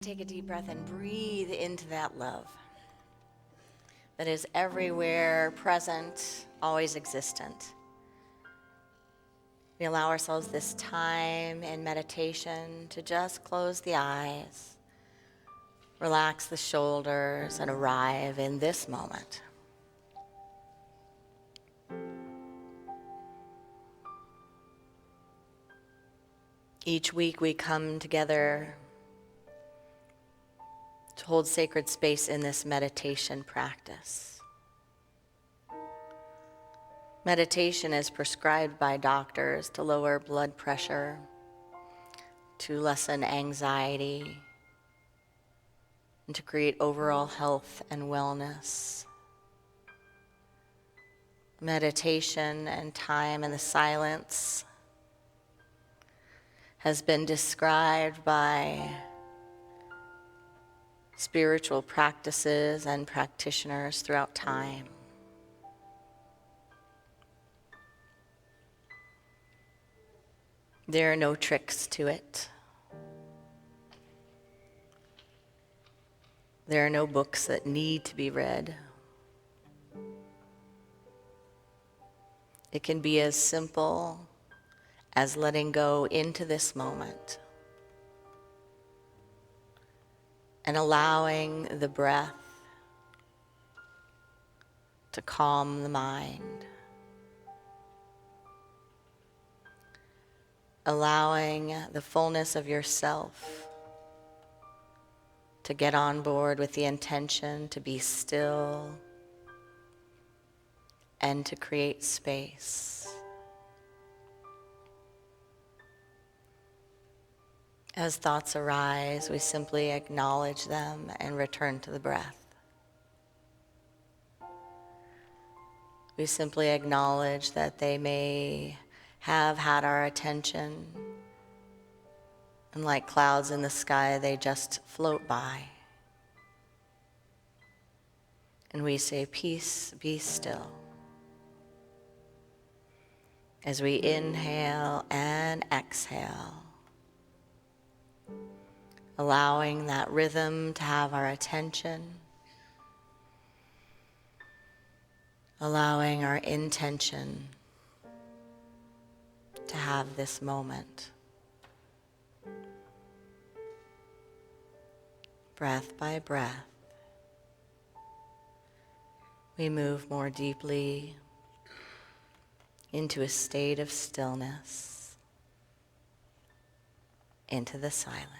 Take a deep breath and breathe into that love that is everywhere, present, always existent. We allow ourselves this time in meditation to just close the eyes, relax the shoulders, and arrive in this moment. Each week we come together to hold sacred space in this meditation practice. Meditation is prescribed by doctors to lower blood pressure, to lessen anxiety, and to create overall health and wellness. Meditation and time in the silence has been described by spiritual practices and practitioners throughout time. There are no tricks to it. There are no books that need to be read. It can be as simple as letting go into this moment and allowing the breath to calm the mind, allowing the fullness of yourself to get on board with the intention to be still and to create space. As thoughts arise, we simply acknowledge them and return to the breath. We simply acknowledge that they may have had our attention, and like clouds in the sky, they just float by. And we say, peace, be still. As we inhale and exhale, allowing that rhythm to have our attention, allowing our intention to have this moment. Breath by breath, we move more deeply into a state of stillness, into the silence.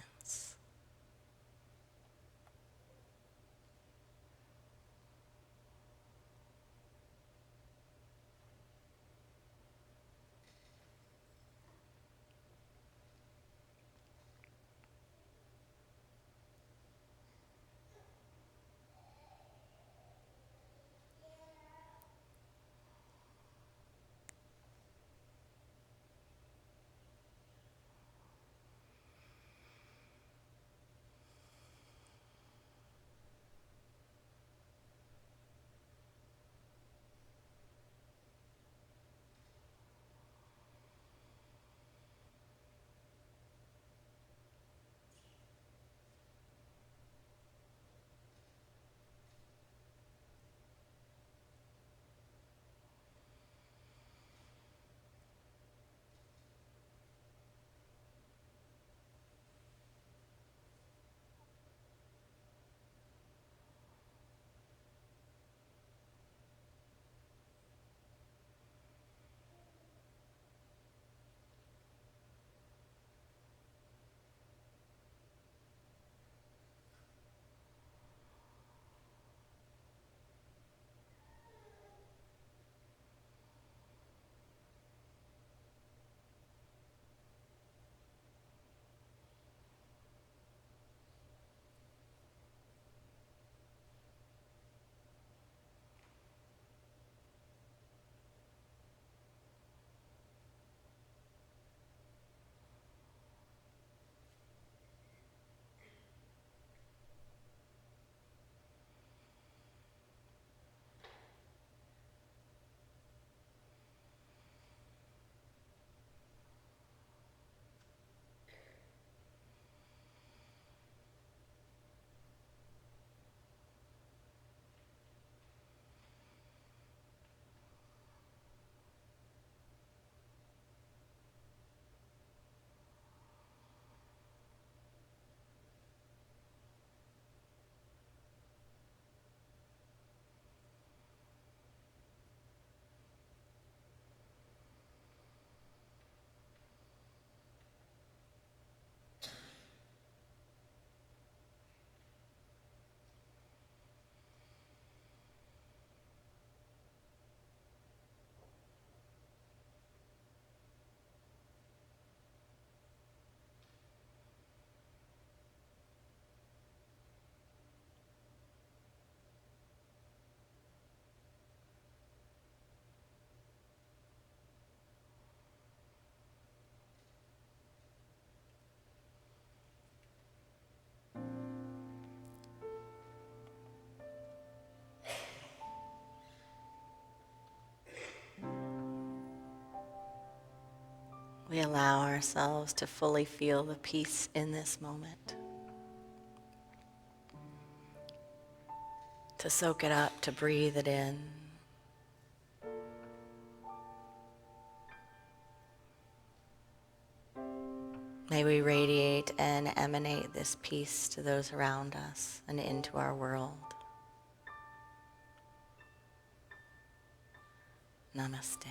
We allow ourselves to fully feel the peace in this moment, to soak it up, to breathe it in. May we radiate and emanate this peace to those around us and into our world. Namaste.